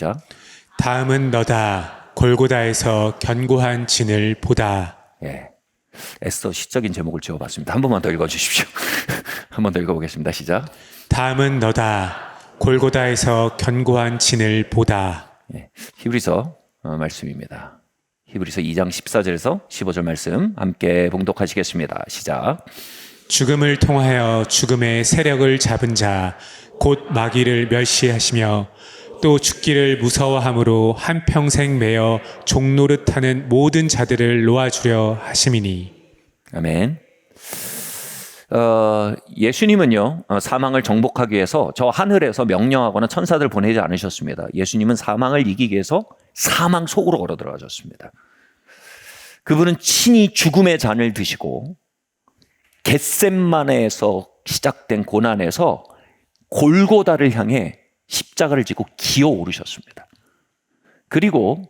자, 다음은 너다. 골고다에서 견고한 진을 보다. 예, 애써 시적인 제목을 지어봤습니다. 한 번만 더 읽어주십시오. 한 번 더 읽어보겠습니다. 시작. 다음은 너다. 골고다에서 견고한 진을 보다. 예, 히브리서 말씀입니다. 히브리서 2장 14절에서 15절 말씀 함께 봉독하시겠습니다. 시작. 죽음을 통하여 죽음의 세력을 잡은 자, 곧 마귀를 멸시하시며 또 죽기를 무서워함으로 한평생 매여 종노릇하는 모든 자들을 놓아주려 하심이니. 아멘. 예수님은요, 사망을 정복하기 위해서 저 하늘에서 명령하거나 천사들 보내지 않으셨습니다. 예수님은 사망을 이기기 위해서 사망 속으로 걸어 들어가셨습니다. 그분은 친히 죽음의 잔을 드시고 겟셋마네에서 시작된 고난에서 골고다를 향해 십자가를 지고 기어 오르셨습니다. 그리고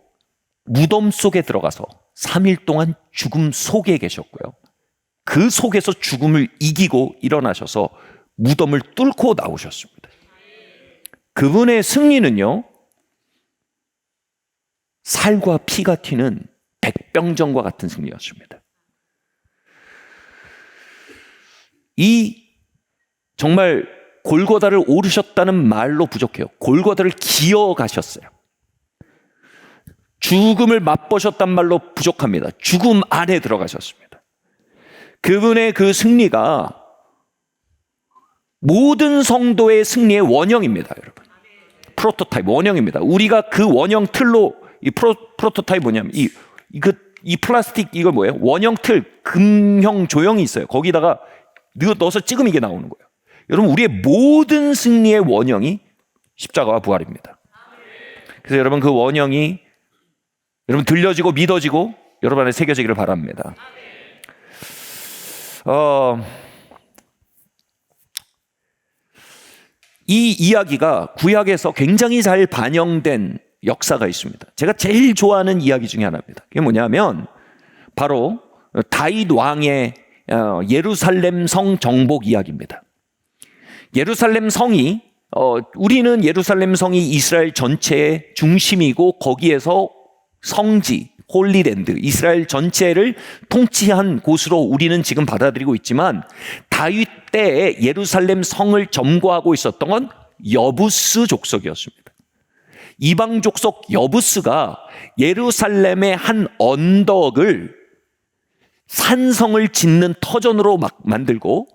무덤 속에 들어가서 3일 동안 죽음 속에 계셨고요. 그 속에서 죽음을 이기고 일어나셔서 무덤을 뚫고 나오셨습니다. 그분의 승리는요, 살과 피가 튀는 백병전과 같은 승리였습니다. 이 정말 골고다를 오르셨다는 말로 부족해요. 골고다를 기어가셨어요. 죽음을 맛보셨단 말로 부족합니다. 죽음 안에 들어가셨습니다. 그분의 그 승리가 모든 성도의 승리의 원형입니다, 여러분. 프로토타입, 원형입니다. 우리가 그 원형 틀로, 이 프로토타입 뭐냐면, 이 플라스틱, 이거 뭐예요? 원형 틀, 금형 조형이 있어요. 거기다가 넣어서 찍으면 이게 나오는 거예요. 여러분, 우리의 모든 승리의 원형이 십자가와 부활입니다. 그래서 여러분, 그 원형이 여러분 들려지고 믿어지고 여러분 안에 새겨지기를 바랍니다. 이 이야기가 구약에서 굉장히 잘 반영된 역사가 있습니다. 제가 제일 좋아하는 이야기 중에 하나입니다. 그게 뭐냐면 바로 다윗 왕의 예루살렘 성 정복 이야기입니다. 예루살렘 성이 우리는 예루살렘 성이 이스라엘 전체의 중심이고 거기에서 성지, 홀리랜드, 이스라엘 전체를 통치한 곳으로 우리는 지금 받아들이고 있지만 다윗 때에 예루살렘 성을 점거하고 있었던 건 여부스 족속이었습니다. 이방 족속 여부스가 예루살렘의 한 언덕을 산성을 짓는 터전으로 막 만들고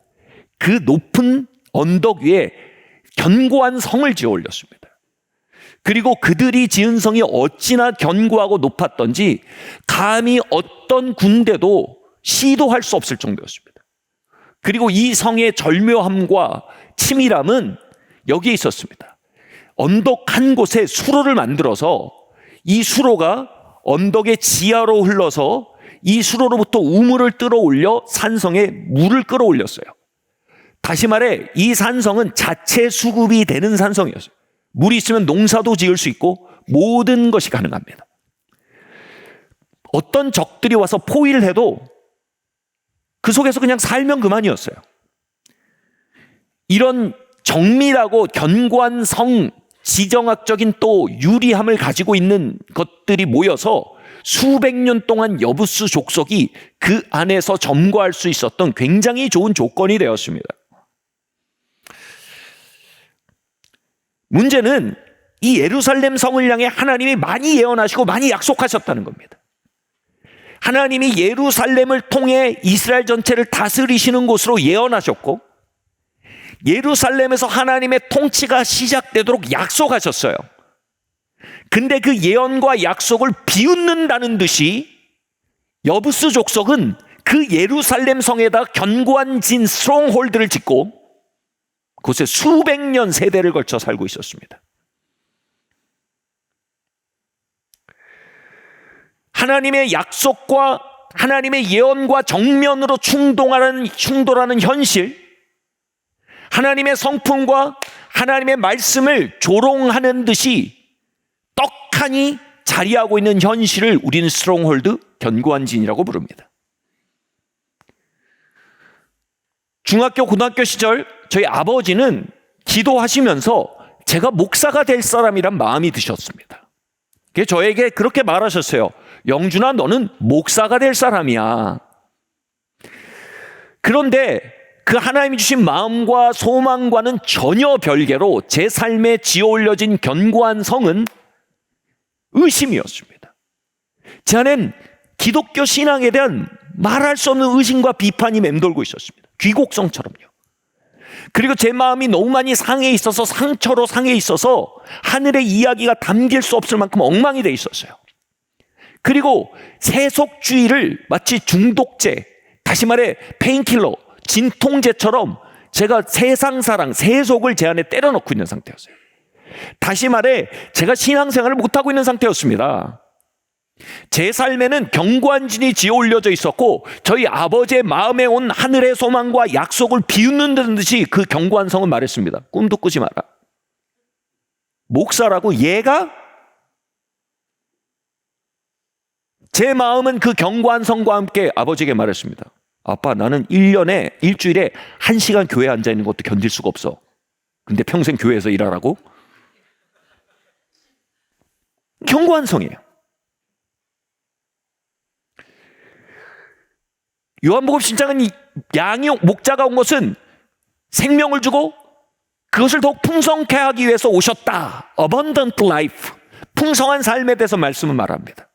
그 높은 언덕 위에 견고한 성을 지어 올렸습니다. 그리고 그들이 지은 성이 어찌나 견고하고 높았던지 감히 어떤 군대도 시도할 수 없을 정도였습니다. 그리고 이 성의 절묘함과 치밀함은 여기에 있었습니다. 언덕 한 곳에 수로를 만들어서 이 수로가 언덕의 지하로 흘러서 이 수로로부터 우물을 끌어올려 산성에 물을 끌어올렸어요. 다시 말해 이 산성은 자체 수급이 되는 산성이었어요. 물이 있으면 농사도 지을 수 있고 모든 것이 가능합니다. 어떤 적들이 와서 포위를 해도 그 속에서 그냥 살면 그만이었어요. 이런 정밀하고 견고한 성, 지정학적인 또 유리함을 가지고 있는 것들이 모여서 수백 년 동안 여부스 족속이 그 안에서 점거할 수 있었던 굉장히 좋은 조건이 되었습니다. 문제는 이 예루살렘 성을 향해 하나님이 많이 예언하시고 많이 약속하셨다는 겁니다. 하나님이 예루살렘을 통해 이스라엘 전체를 다스리시는 곳으로 예언하셨고 예루살렘에서 하나님의 통치가 시작되도록 약속하셨어요. 근데 그 예언과 약속을 비웃는다는 듯이 여부스 족속은 그 예루살렘 성에다 견고한 진 스트롱홀드를 짓고 그곳에 수백 년 세대를 걸쳐 살고 있었습니다. 하나님의 약속과 하나님의 예언과 정면으로 충돌하는 현실, 하나님의 성품과 하나님의 말씀을 조롱하는 듯이 떡하니 자리하고 있는 현실을 우리는 스트롱홀드, 견고한 진이라고 부릅니다. 중학교, 고등학교 시절 저희 아버지는 기도하시면서 제가 목사가 될 사람이란 마음이 드셨습니다. 그래서 저에게 그렇게 말하셨어요. 영준아, 너는 목사가 될 사람이야. 그런데 그 하나님이 주신 마음과 소망과는 전혀 별개로 제 삶에 지어올려진 견고한 성은 의심이었습니다. 제 안엔 기독교 신앙에 대한 말할 수 없는 의심과 비판이 맴돌고 있었습니다. 귀곡성처럼요. 그리고 제 마음이 너무 많이 상해 있어서 상처로 상해 있어서 하늘의 이야기가 담길 수 없을 만큼 엉망이 돼 있었어요. 그리고 세속주의를 마치 중독제, 다시 말해 페인킬러, 진통제처럼 제가 세상사랑, 세속을 제 안에 때려넣고 있는 상태였어요. 다시 말해 제가 신앙생활을 못하고 있는 상태였습니다. 제 삶에는 견고한 진이 지어올려져 있었고 저희 아버지의 마음에 온 하늘의 소망과 약속을 비웃는 듯이 그 견고한 성은 말했습니다. 꿈도 꾸지 마라. 목사라고 얘가? 제 마음은 그 견고한 성과 함께 아버지에게 말했습니다. 아빠, 나는 일주일에 1시간 교회에 앉아있는 것도 견딜 수가 없어. 근데 평생 교회에서 일하라고? 견고한 성이에요. 요한복음 10장은 양이 목자가 온 것은 생명을 주고 그것을 더욱 풍성케 하기 위해서 오셨다. Abundant life. 풍성한 삶에 대해서 말씀을 말합니다.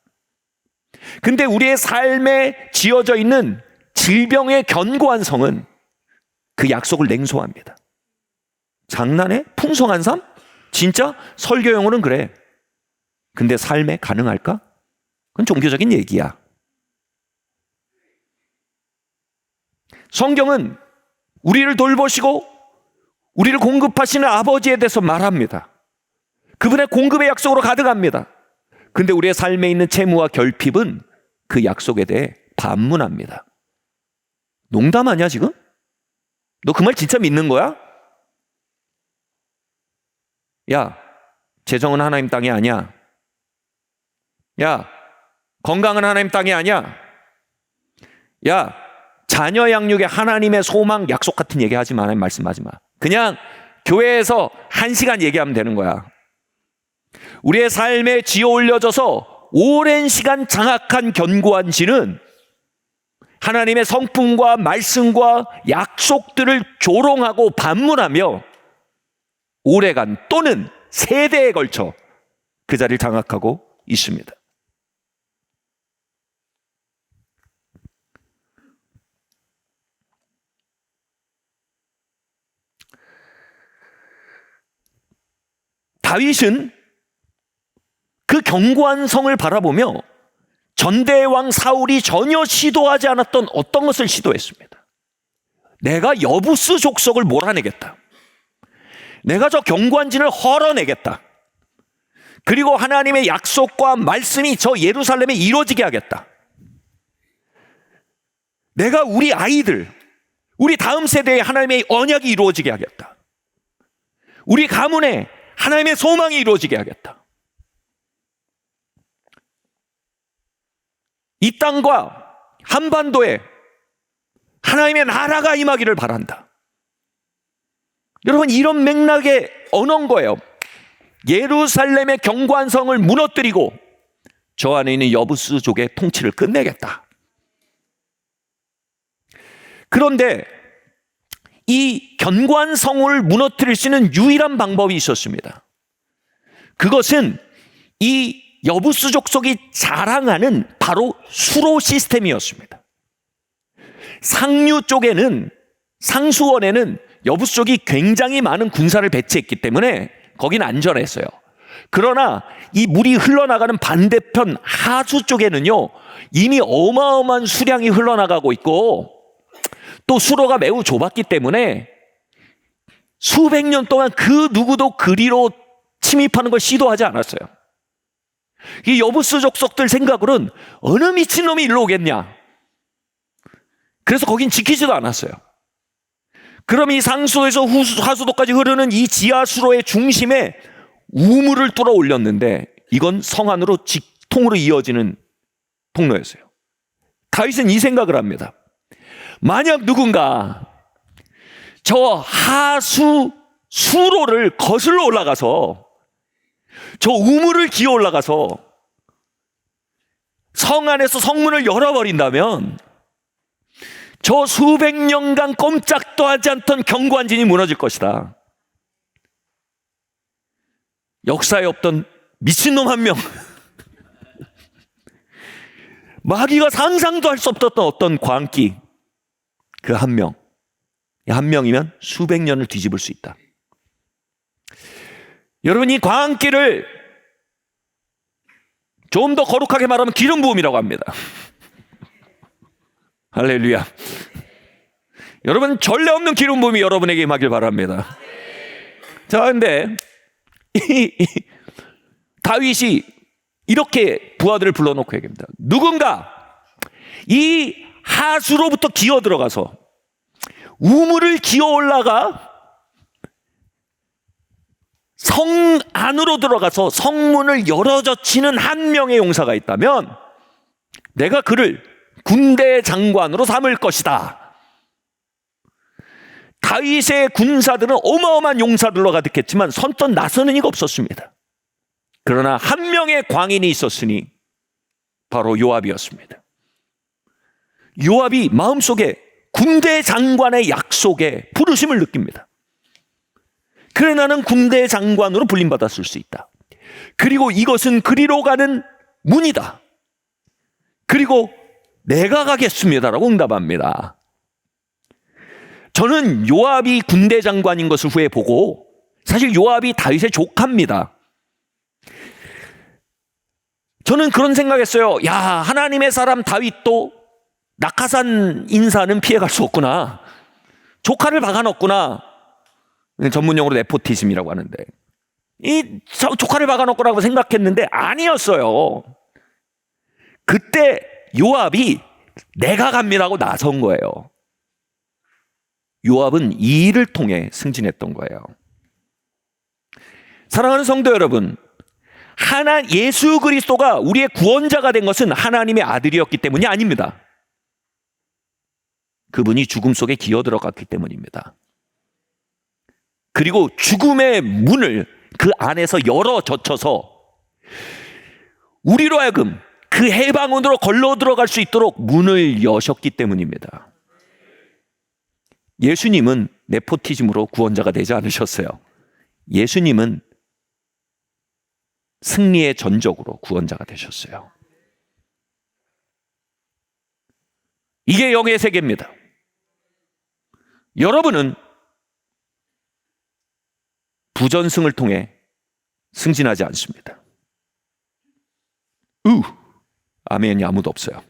근데 우리의 삶에 지어져 있는 질병의 견고한 성은 그 약속을 냉소합니다. 장난해? 풍성한 삶? 진짜? 설교용어는 그래. 근데 삶에 가능할까? 그건 종교적인 얘기야. 성경은 우리를 돌보시고 우리를 공급하시는 아버지에 대해서 말합니다. 그분의 공급의 약속으로 가득합니다. 근데 우리의 삶에 있는 채무와 결핍은 그 약속에 대해 반문합니다. 농담 아니야 지금? 너 그 말 진짜 믿는 거야? 야, 재정은 하나님 땅이 아니야. 야, 건강은 하나님 땅이 아니야. 야, 자녀 양육에 하나님의 소망 약속 같은 얘기 하지 마. 하나님 말씀하지 마. 그냥 교회에서 1시간 얘기하면 되는 거야. 우리의 삶에 지어 올려져서 오랜 시간 장악한 견고한 진은 하나님의 성품과 말씀과 약속들을 조롱하고 반문하며 오래간 또는 세대에 걸쳐 그 자리를 장악하고 있습니다. 다윗은 그 견고한 성을 바라보며 전대왕 사울이 전혀 시도하지 않았던 어떤 것을 시도했습니다. 내가 여부스 족속을 몰아내겠다. 내가 저 견고한 진을 헐어내겠다. 그리고 하나님의 약속과 말씀이 저 예루살렘에 이루어지게 하겠다. 내가 우리 아이들, 우리 다음 세대에 하나님의 언약이 이루어지게 하겠다. 우리 가문에 하나님의 소망이 이루어지게 하겠다. 이 땅과 한반도에 하나님의 나라가 임하기를 바란다. 여러분, 이런 맥락의 언어인 거예요. 예루살렘의 견고한 성을 무너뜨리고 저 안에 있는 여부스족의 통치를 끝내겠다. 그런데 이 견고한 성을 무너뜨릴 수 있는 유일한 방법이 있었습니다. 그것은 이 여부스 족속이 자랑하는 바로 수로 시스템이었습니다. 상류 쪽에는, 상수원에는 여부스족이 굉장히 많은 군사를 배치했기 때문에 거긴 안전했어요. 그러나 이 물이 흘러나가는 반대편 하수 쪽에는요, 이미 어마어마한 수량이 흘러나가고 있고 또 수로가 매우 좁았기 때문에 수백 년 동안 그 누구도 그리로 침입하는 걸 시도하지 않았어요. 이 여부스 족속들 생각으로는 어느 미친놈이 일로 오겠냐. 그래서 거긴 지키지도 않았어요. 그럼 이 상수도에서 하수도까지 흐르는 이 지하수로의 중심에 우물을 뚫어 올렸는데 이건 성 안으로 직통으로 이어지는 통로였어요. 다윗은 이 생각을 합니다. 만약 누군가 저 하수 수로를 거슬러 올라가서 저 우물을 기어 올라가서 성 안에서 성문을 열어버린다면 저 수백 년간 꼼짝도 하지 않던 경관진이 무너질 것이다. 역사에 없던 미친놈 한 명, 마귀가 상상도 할 수 없었던 어떤 광기, 그 한 명, 한 명이면 수백 년을 뒤집을 수 있다. 여러분, 이 광기를 좀 더 거룩하게 말하면 기름 부음이라고 합니다. 할렐루야. 여러분, 전례 없는 기름 부음이 여러분에게 임하길 바랍니다. 자, 근데 다윗이 이렇게 부하들을 불러놓고 얘기합니다. 누군가 이 하수로부터 기어 들어가서 우물을 기어 올라가 성 안으로 들어가서 성문을 열어젖히는 한 명의 용사가 있다면 내가 그를 군대 장관으로 삼을 것이다. 다윗의 군사들은 어마어마한 용사들로 가득했지만 선뜻 나서는 이가 없었습니다. 그러나 한 명의 광인이 있었으니 바로 요압이었습니다. 요압이 마음속에 군대 장관의 약속에 부르심을 느낍니다. 그래, 나는 군대 장관으로 불림받았을 수 있다. 그리고 이것은 그리로 가는 문이다. 그리고 내가 가겠습니다라고 응답합니다. 저는 요압이 군대 장관인 것을 후에 보고, 사실 요압이 다윗의 조카입니다. 저는 그런 생각했어요. 야, 하나님의 사람 다윗도 낙하산 인사는 피해갈 수 없구나. 조카를 박아넣었구나. 전문용어로 네포티즘이라고 하는데, 이 조카를 박아넣었구나고 생각했는데 아니었어요. 그때 요압이 내가 갑니다고 나선 거예요. 요압은 이 일을 통해 승진했던 거예요. 사랑하는 성도 여러분, 예수 그리스도가 우리의 구원자가 된 것은 하나님의 아들이었기 때문이 아닙니다. 그분이 죽음 속에 기어 들어갔기 때문입니다. 그리고 죽음의 문을 그 안에서 열어 젖혀서 우리로 하여금 그 해방문으로 걸러 들어갈 수 있도록 문을 여셨기 때문입니다. 예수님은 네포티즘으로 구원자가 되지 않으셨어요. 예수님은 승리의 전적으로 구원자가 되셨어요. 이게 영의 세계입니다. 여러분은 부전승을 통해 승진하지 않습니다. 아멘이 아무도 없어요.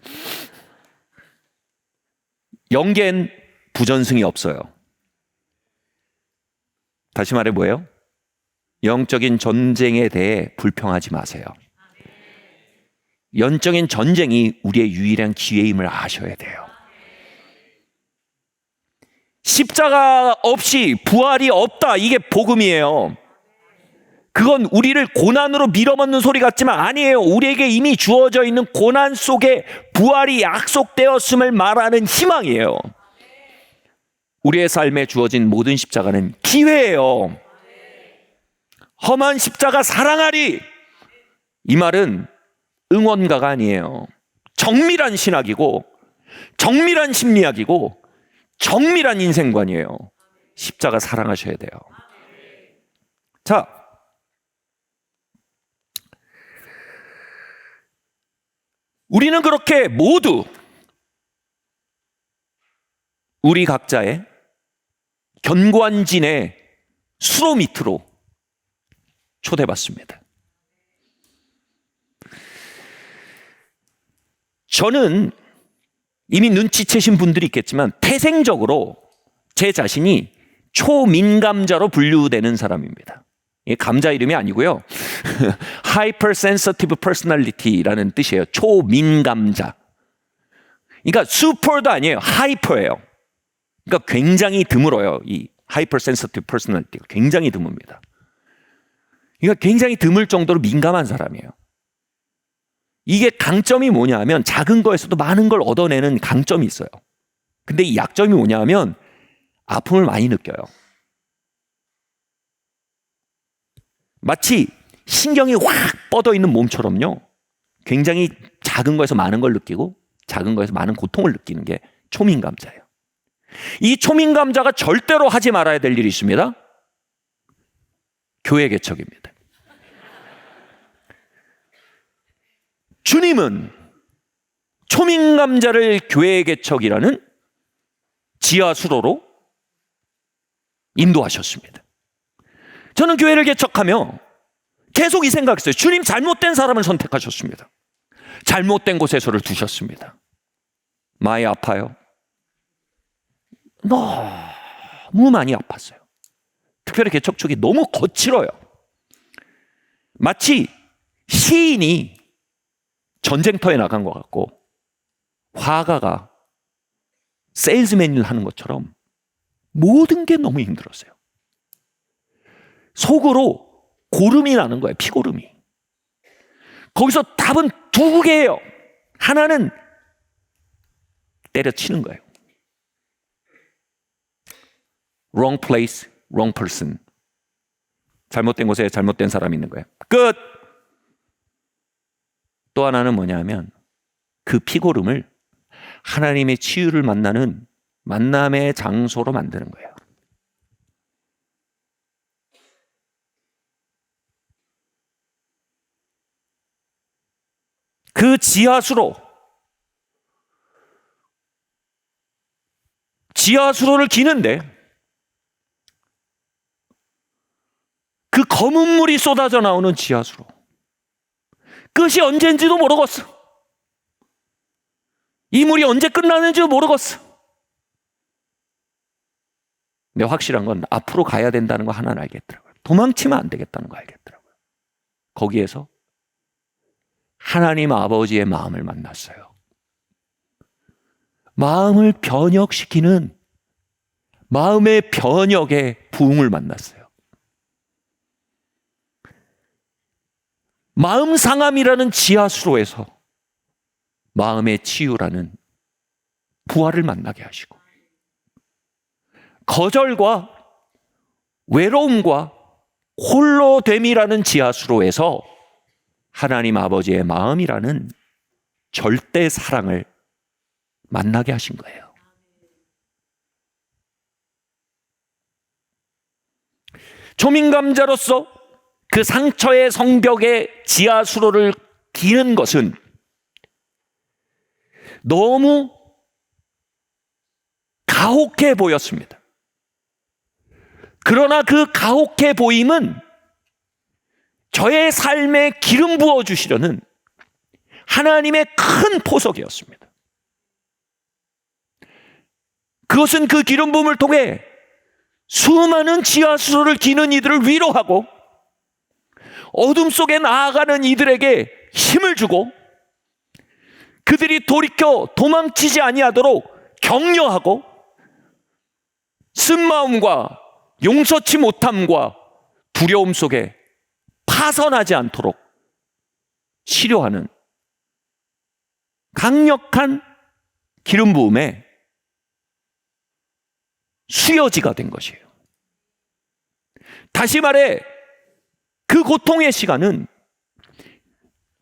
영계엔 부전승이 없어요. 다시 말해 뭐예요? 영적인 전쟁에 대해 불평하지 마세요. 영적인 전쟁이 우리의 유일한 기회임을 아셔야 돼요. 십자가 없이 부활이 없다, 이게 복음이에요. 그건 우리를 고난으로 밀어넣는 소리 같지만 아니에요. 우리에게 이미 주어져 있는 고난 속에 부활이 약속되었음을 말하는 희망이에요. 우리의 삶에 주어진 모든 십자가는 기회예요. 험한 십자가 사랑하리, 이 말은 응원가가 아니에요. 정밀한 신학이고 정밀한 심리학이고 정밀한 인생관이에요. 십자가 사랑하셔야 돼요. 자, 우리는 그렇게 모두 우리 각자의 견관진의 수로 밑으로 초대받습니다. 저는 이미 눈치채신 분들이 있겠지만 태생적으로 제 자신이 초민감자로 분류되는 사람입니다. 이게 감자 이름이 아니고요. Hypersensitive Personality라는 뜻이에요. 초민감자. 그러니까 super도 아니에요. hyper예요. 그러니까 굉장히 드물어요. 이 Hypersensitive Personality가 굉장히 드뭅니다. 그러니까 굉장히 드물 정도로 민감한 사람이에요. 이게 강점이 뭐냐면 작은 거에서도 많은 걸 얻어내는 강점이 있어요. 근데 이 약점이 뭐냐면 아픔을 많이 느껴요. 마치 신경이 확 뻗어 있는 몸처럼요. 굉장히 작은 거에서 많은 걸 느끼고 작은 거에서 많은 고통을 느끼는 게 초민감자예요. 이 초민감자가 절대로 하지 말아야 될 일이 있습니다. 교회 개척입니다. 주님은 초민감자를 교회 개척이라는 지하수로로 인도하셨습니다. 저는 교회를 개척하며 계속 이 생각했어요. 주님 잘못된 사람을 선택하셨습니다. 잘못된 곳에 저를 두셨습니다. 많이 아파요. 너무 많이 아팠어요. 특별히 개척 초기 너무 거칠어요. 마치 시인이 전쟁터에 나간 것 같고 화가가 세일즈맨 일 하는 것처럼 모든 게 너무 힘들었어요. 속으로 고름이 나는 거예요. 피고름이. 거기서 답은 두 개예요. 하나는 때려치는 거예요. Wrong place, wrong person. 잘못된 곳에 잘못된 사람이 있는 거예요. 끝. 또 하나는 뭐냐면 그 피고름을 하나님의 치유를 만나는 만남의 장소로 만드는 거예요. 그 지하수로를 기는데 그 검은 물이 쏟아져 나오는 지하수로 끝이 언제인지도 모르겠어. 이 물이 언제 끝나는지도 모르겠어. 근데 확실한 건 앞으로 가야 된다는 거 하나는 알겠더라고요. 도망치면 안 되겠다는 거 알겠더라고요. 거기에서 하나님 아버지의 마음을 만났어요. 마음을 변혁시키는 마음의 변혁의 부흥을 만났어요. 마음 상함이라는 지하수로에서 마음의 치유라는 부활을 만나게 하시고 거절과 외로움과 홀로됨이라는 지하수로에서 하나님 아버지의 마음이라는 절대 사랑을 만나게 하신 거예요. 초민감자로서 그 상처의 성벽에 지하수로를 기는 것은 너무 가혹해 보였습니다. 그러나 그 가혹해 보임은 저의 삶에 기름 부어 주시려는 하나님의 큰 포석이었습니다. 그것은 그 기름 부음을 통해 수많은 지하수로를 기는 이들을 위로하고 어둠 속에 나아가는 이들에게 힘을 주고 그들이 돌이켜 도망치지 아니하도록 격려하고 쓴마음과 용서치 못함과 두려움 속에 파선하지 않도록 치료하는 강력한 기름 부음의 수여지가 된 것이에요. 다시 말해 그 고통의 시간은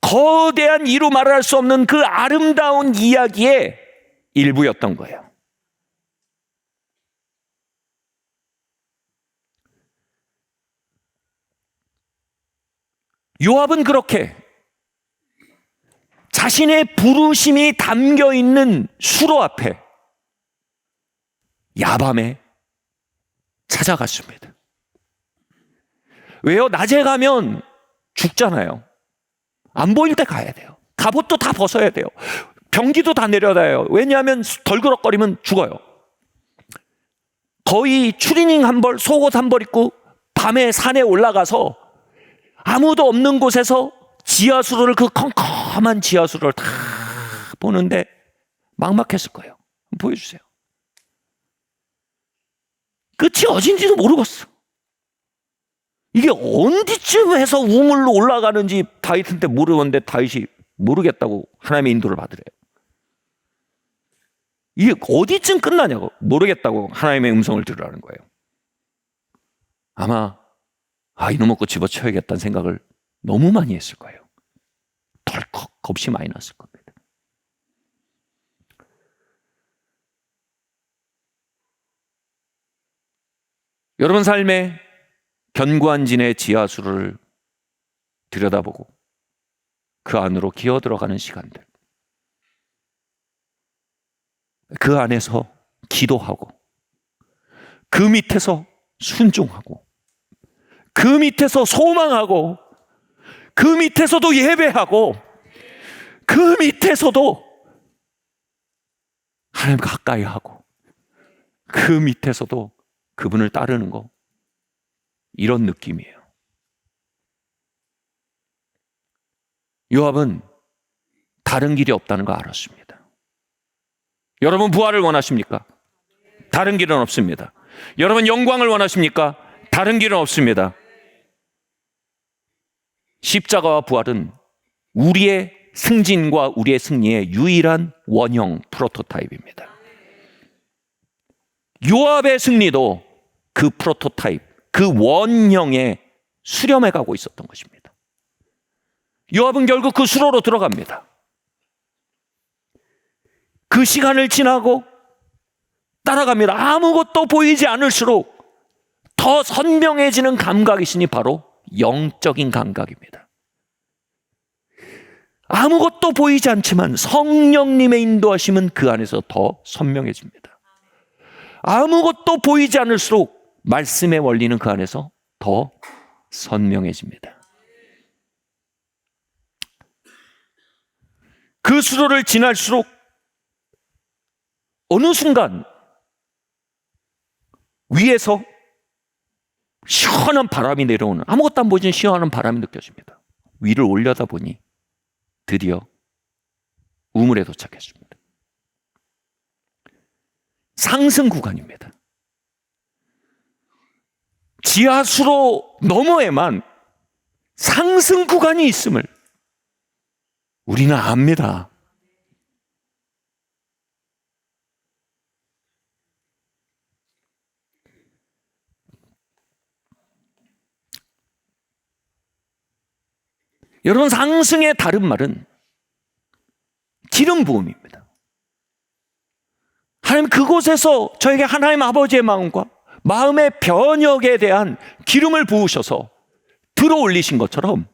거대한 이루 말할 수 없는 그 아름다운 이야기의 일부였던 거예요. 요압은 그렇게 자신의 부르심이 담겨 있는 수로 앞에 야밤에 찾아갔습니다. 왜요? 낮에 가면 죽잖아요. 안 보일 때 가야 돼요. 갑옷도 다 벗어야 돼요. 병기도 다 내려다요. 왜냐하면 덜그럭거리면 죽어요. 거의 추리닝 한 벌, 속옷 한 벌 입고 밤에 산에 올라가서 아무도 없는 곳에서 지하수로를 그 컴컴한 지하수로를 다 보는데 막막했을 거예요. 보여주세요. 끝이 어딘지도 모르겠어. 이게 언제쯤 해서 우물로 올라가는지 다윗한테 모르는데 다윗이 모르겠다고 하나님의 인도를 받으래요. 이게 어디쯤 끝나냐고 모르겠다고 하나님의 음성을 들으라는 거예요. 아마 이놈의 거 집어쳐야겠다는 생각을 너무 많이 했을 거예요. 덜컥 겁이 많이 났을 겁니다. 여러분 삶에 견고한 진의 지하수를 들여다보고 그 안으로 기어 들어가는 시간들, 그 안에서 기도하고 그 밑에서 순종하고 그 밑에서 소망하고 그 밑에서도 예배하고 그 밑에서도 하나님 가까이 하고 그 밑에서도 그분을 따르는 거, 이런 느낌이에요. 요압은 다른 길이 없다는 거 알았습니다. 여러분 부활을 원하십니까? 다른 길은 없습니다. 여러분 영광을 원하십니까? 다른 길은 없습니다. 십자가와 부활은 우리의 승진과 우리의 승리의 유일한 원형 프로토타입입니다. 요압의 승리도 그 프로토타입, 그 원형에 수렴해 가고 있었던 것입니다. 요압은 결국 그 수로로 들어갑니다. 그 시간을 지나고 따라갑니다. 아무것도 보이지 않을수록 더 선명해지는 감각이 있으니 바로 영적인 감각입니다. 아무것도 보이지 않지만 성령님의 인도하심은 그 안에서 더 선명해집니다. 아무것도 보이지 않을수록 말씀의 원리는 그 안에서 더 선명해집니다. 그 수로를 지날수록 어느 순간 위에서 시원한 바람이 내려오는, 아무것도 안 보이는 시원한 바람이 느껴집니다. 위를 올려다 보니 드디어 우물에 도착했습니다. 상승 구간입니다. 지하수로 너머에만 상승 구간이 있음을 우리는 압니다. 여러분, 상승의 다른 말은 기름 부음입니다. 하나님 그곳에서 저에게 하나님 아버지의 마음과 마음의 변혁에 대한 기름을 부으셔서 들어 올리신 것처럼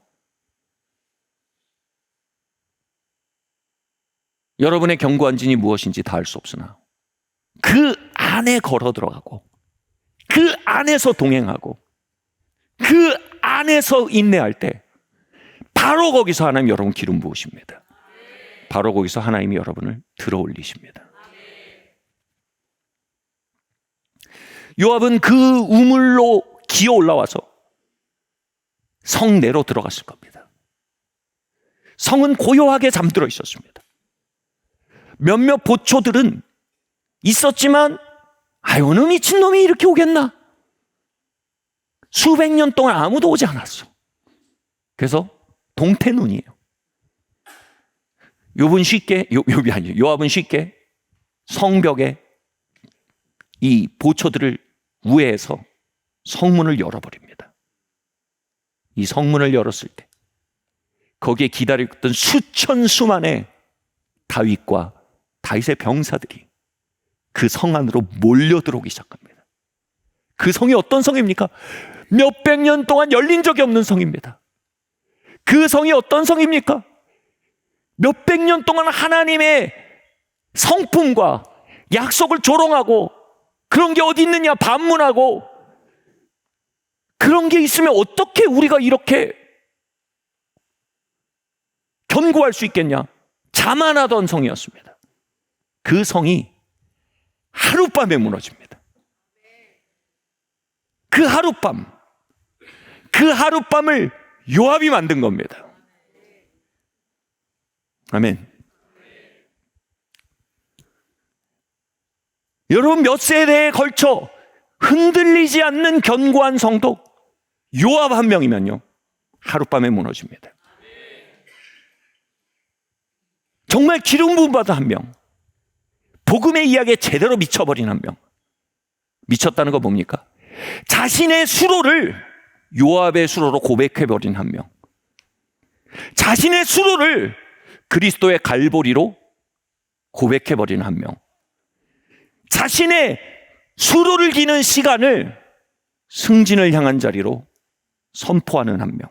여러분의 견고한 진이 무엇인지 다 알 수 없으나 그 안에 걸어 들어가고 그 안에서 동행하고 그 안에서 인내할 때 바로 거기서 하나님 여러분 기름 부으십니다. 바로 거기서 하나님이 여러분을 들어 올리십니다. 요압은 그 우물로 기어 올라와서 성 내로 들어갔을 겁니다. 성은 고요하게 잠들어 있었습니다. 몇몇 보초들은 있었지만 어느 미친놈이 이렇게 오겠나? 수백 년 동안 아무도 오지 않았어. 그래서 동태눈이에요. 요압은 쉽게 성벽에 이 보초들을 우회해서 성문을 열어버립니다. 이 성문을 열었을 때 거기에 기다렸던 수천 수만의 다윗과 다윗의 병사들이 그 성 안으로 몰려 들어오기 시작합니다. 그 성이 어떤 성입니까? 몇백 년 동안 열린 적이 없는 성입니다. 그 성이 어떤 성입니까? 몇백 년 동안 하나님의 성품과 약속을 조롱하고 그런 게 어디 있느냐 반문하고 그런 게 있으면 어떻게 우리가 이렇게 견고할 수 있겠냐? 자만하던 성이었습니다. 그 성이 하룻밤에 무너집니다. 그 하룻밤을 요압이 만든 겁니다. 아멘. 여러분, 몇 세대에 걸쳐 흔들리지 않는 견고한 성도 요압 한 명이면요 하룻밤에 무너집니다. 정말 기름 부음 받은 한 명, 복음의 이야기에 제대로 미쳐버린 한 명. 미쳤다는 거 뭡니까? 자신의 수로를 요압의 수로로 고백해버린 한 명, 자신의 수로를 그리스도의 갈보리로 고백해버린 한 명, 자신의 수로를 기는 시간을 승진을 향한 자리로 선포하는 한 명,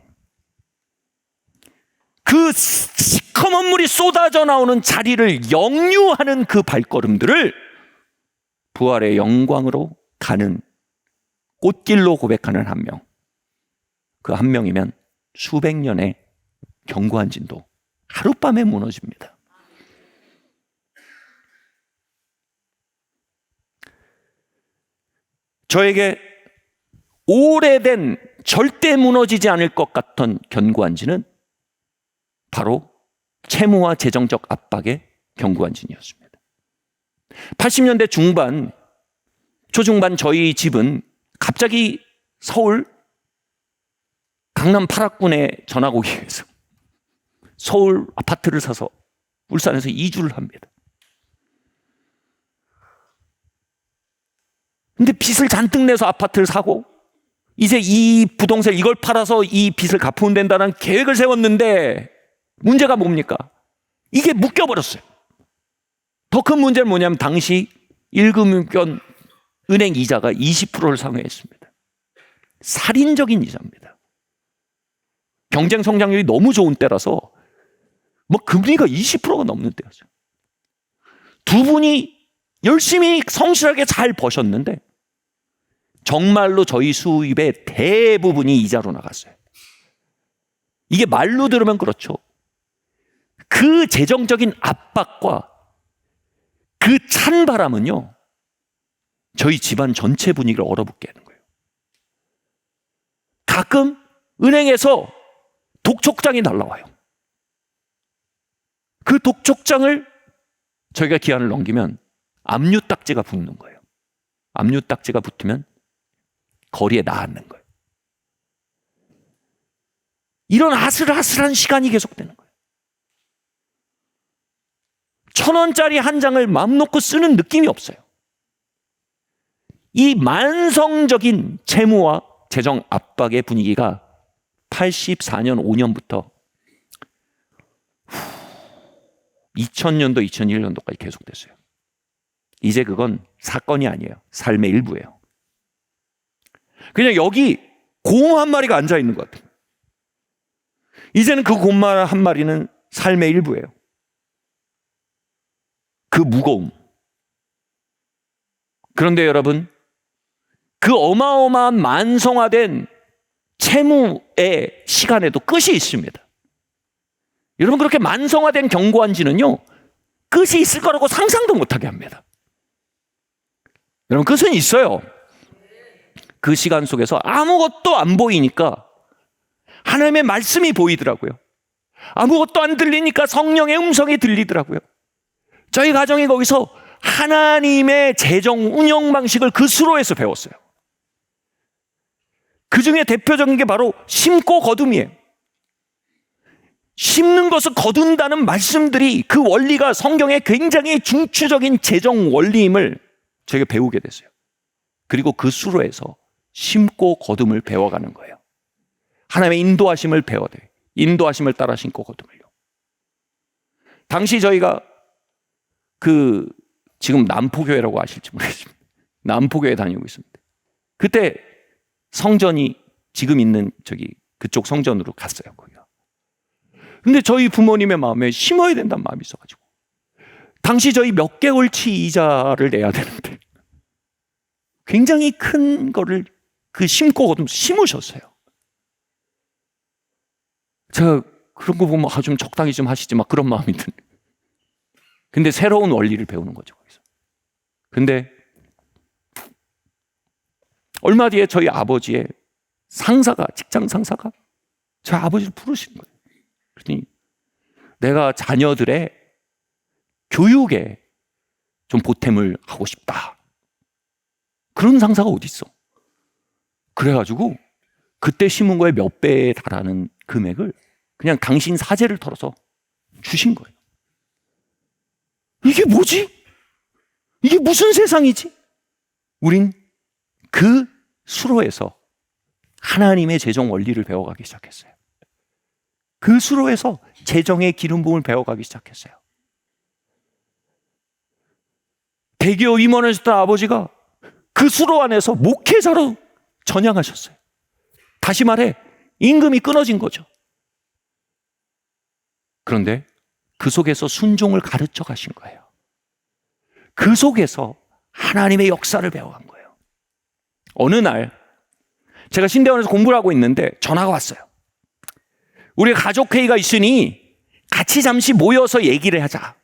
그 시커먼 물이 쏟아져 나오는 자리를 역류하는 그 발걸음들을 부활의 영광으로 가는 꽃길로 고백하는 한 명, 그 한 명이면 수백 년의 견고한 진도 하룻밤에 무너집니다. 저에게 오래된 절대 무너지지 않을 것 같던 견고한 진은 바로 채무와 재정적 압박의 견고한 진이었습니다. 80년대 중반, 초중반 저희 집은 갑자기 서울 강남 8학군에 전학 오기 위해서 서울 아파트를 사서 울산에서 이주를 합니다. 근데 빚을 잔뜩 내서 아파트를 사고 이제 이 부동산 이걸 팔아서 이 빚을 갚으면 된다는 계획을 세웠는데 문제가 뭡니까? 이게 묶여버렸어요. 더 큰 문제는 뭐냐면 당시 1금융권 은행 이자가 20%를 상회했습니다. 살인적인 이자입니다. 경쟁 성장률이 너무 좋은 때라서 뭐 금리가 20%가 넘는 때였어요. 두 분이 열심히 성실하게 잘 버셨는데 정말로 저희 수입의 대부분이 이자로 나갔어요. 이게 말로 들으면 그렇죠. 그 재정적인 압박과 그 찬바람은요, 저희 집안 전체 분위기를 얼어붙게 하는 거예요. 가끔 은행에서 독촉장이 날라와요. 그 독촉장을 저희가 기한을 넘기면 압류딱지가 붙는 거예요. 압류딱지가 붙으면 거리에 나앉는 거예요. 이런 아슬아슬한 시간이 계속되는 거예요. 1,000원짜리 한 장을 마음 놓고 쓰는 느낌이 없어요. 이 만성적인 채무와 재정 압박의 분위기가 84년 5년부터 2000년도 2001년도까지 계속됐어요. 이제 그건 사건이 아니에요. 삶의 일부예요. 그냥 여기 곰 한 마리가 앉아 있는 것 같아요. 이제는 그 곰 한 마리는 삶의 일부예요. 그 무거움. 그런데 여러분, 그 어마어마한 만성화된 채무의 시간에도 끝이 있습니다. 여러분, 그렇게 만성화된 견고한 진은요, 끝이 있을 거라고 상상도 못하게 합니다. 여러분, 끝은 있어요. 그 시간 속에서 아무것도 안 보이니까 하나님의 말씀이 보이더라고요. 아무것도 안 들리니까 성령의 음성이 들리더라고요. 저희 가정이 거기서 하나님의 재정 운영 방식을 그 수로에서 배웠어요. 그 중에 대표적인 게 바로 심고 거둠이에요. 심는 것을 거둔다는 말씀들이, 그 원리가 성경의 굉장히 중추적인 재정 원리임을 제가 배우게 됐어요. 그리고 그 수로에서 심고 거둠을 배워가는 거예요. 하나님의 인도하심을 배워야 돼요. 인도하심을 따라 심고 거둠을요. 당시 저희가 지금 남포교회라고 아실지 모르겠지만 남포교회 다니고 있습니다. 그때 성전이 지금 있는 그쪽 성전으로 갔어요. 거기가. 근데 저희 부모님의 마음에 심어야 된다는 마음이 있어가지고 당시 저희 몇 개월치 이자를 내야 되는데 굉장히 큰 거를 그 심고 거둠 심으셨어요. 제가 그런 거 보면 좀 적당히 좀 하시지 막 그런 마음이 드는. 근데 새로운 원리를 배우는 거죠, 거기서. 근데 얼마 뒤에 저희 아버지의 상사가, 직장 상사가 저희 아버지를 부르시는 거예요. 그랬더니 내가 자녀들의 교육에 좀 보탬을 하고 싶다. 그런 상사가 어디 있어? 그래가지고 그때 심은 거에 몇 배에 달하는 금액을 그냥 당신 사재를 털어서 주신 거예요. 이게 뭐지? 이게 무슨 세상이지? 우린 그 수로에서 하나님의 재정 원리를 배워가기 시작했어요. 그 수로에서 재정의 기름 부음을 배워가기 시작했어요. 대기업 임원하셨던 아버지가 그 수로 안에서 목회자로 전향하셨어요. 다시 말해 임금이 끊어진 거죠. 그런데 그 속에서 순종을 가르쳐 가신 거예요. 그 속에서 하나님의 역사를 배워간 거예요. 어느 날 제가 신대원에서 공부를 하고 있는데 전화가 왔어요. 우리 가족회의가 있으니 같이 잠시 모여서 얘기를 하자.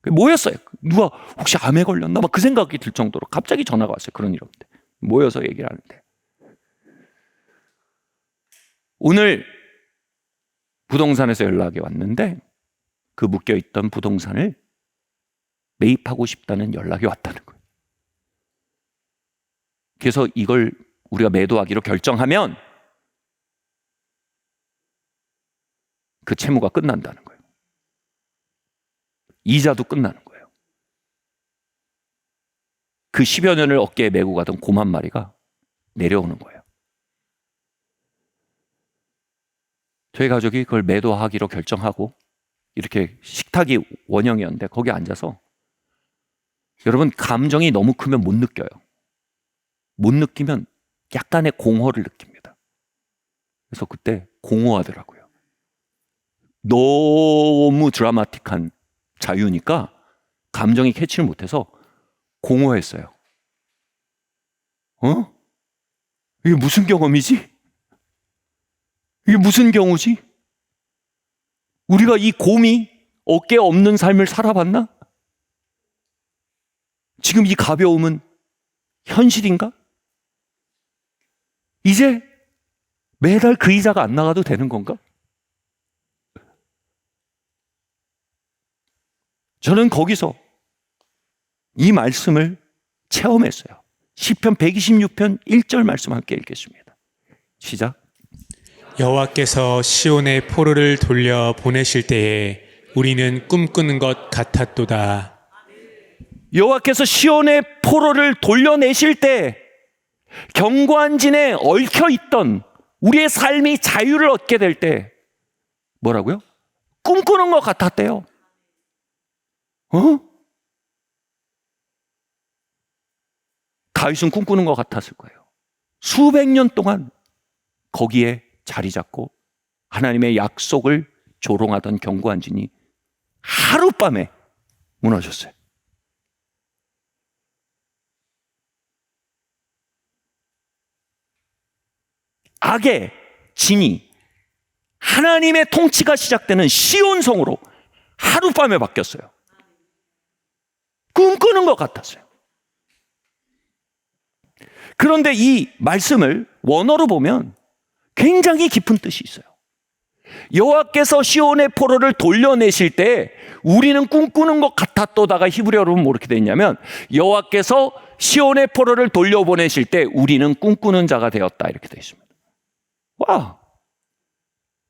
모였어요. 누가 혹시 암에 걸렸나? 막 그 생각이 들 정도로 갑자기 전화가 왔어요. 그런 일 없는데. 모여서 얘기를 하는데. 오늘 부동산에서 연락이 왔는데 그 묶여있던 부동산을 매입하고 싶다는 연락이 왔다는 거예요. 그래서 이걸 우리가 매도하기로 결정하면 그 채무가 끝난다는 거예요. 이자도 끝나는 거예요. 그 10여 년을 어깨에 메고 가던 곰 한 마리가 내려오는 거예요. 저희 가족이 그걸 매도하기로 결정하고 이렇게 식탁이 원형이었는데 거기 앉아서 여러분 감정이 너무 크면 못 느껴요. 못 느끼면 약간의 공허를 느낍니다. 그래서 그때 공허하더라고요. 너무 드라마틱한 자유니까 감정이 캐치를 못해서 공허했어요. 이게 무슨 경험이지? 이게 무슨 경우지? 우리가 이 곰이 어깨 없는 삶을 살아봤나? 지금 이 가벼움은 현실인가? 이제 매달 그 이자가 안 나가도 되는 건가? 저는 거기서 이 말씀을 체험했어요. 시편 126편 1절 말씀 함께 읽겠습니다. 시작. 여호와께서 시온의 포로를 돌려 보내실 때에 우리는 꿈꾸는 것 같았도다. 여호와께서 시온의 포로를 돌려내실 때 경관진에 얽혀 있던 우리의 삶이 자유를 얻게 될 때 뭐라고요? 꿈꾸는 것 같았대요. 다윗은 꿈꾸는 것 같았을 거예요. 수백 년 동안 거기에 자리 잡고 하나님의 약속을 조롱하던 경관진이 하룻밤에 무너졌어요. 악의 진이 하나님의 통치가 시작되는 시온성으로 하룻밤에 바뀌었어요. 꿈꾸는 것 같았어요. 그런데 이 말씀을 원어로 보면 굉장히 깊은 뜻이 있어요. 여호와께서 시온의 포로를 돌려내실 때 우리는 꿈꾸는 것 같았도다가 히브리어로 보면 이렇게 되어 있냐면 여호와께서 시온의 포로를 돌려보내실 때 우리는 꿈꾸는 자가 되었다 이렇게 되어 있습니다. 와,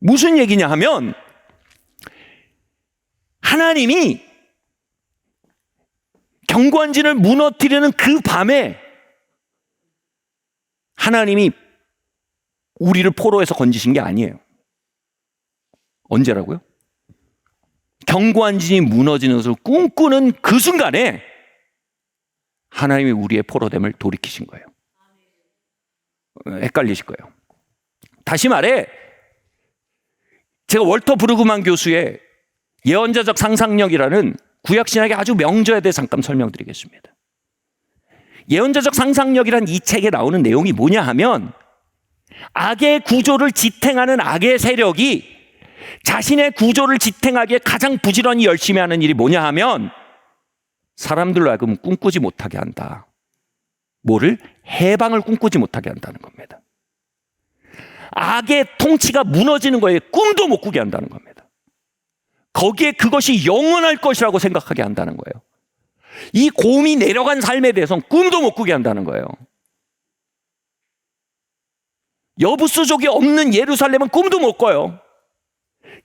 무슨 얘기냐 하면 하나님이 경관진을 무너뜨리는 그 밤에 하나님이 우리를 포로에서 건지신 게 아니에요. 언제라고요? 경관진이 무너지는 것을 꿈꾸는 그 순간에 하나님이 우리의 포로됨을 돌이키신 거예요. 헷갈리실 거예요. 다시 말해 제가 월터 브루그만 교수의 예언자적 상상력이라는 구약신약의 아주 명저에 대해 잠깐 설명드리겠습니다. 예언자적 상상력이란 이 책에 나오는 내용이 뭐냐 하면 악의 구조를 지탱하는 악의 세력이 자신의 구조를 지탱하기에 가장 부지런히 열심히 하는 일이 뭐냐 하면 사람들로 하여금 꿈꾸지 못하게 한다. 뭐를? 해방을 꿈꾸지 못하게 한다는 겁니다. 악의 통치가 무너지는 거에 꿈도 못 꾸게 한다는 겁니다. 거기에 그것이 영원할 것이라고 생각하게 한다는 거예요. 이 곰이 내려간 삶에 대해서는 꿈도 못 꾸게 한다는 거예요. 여부수족이 없는 예루살렘은 꿈도 못 꿔요.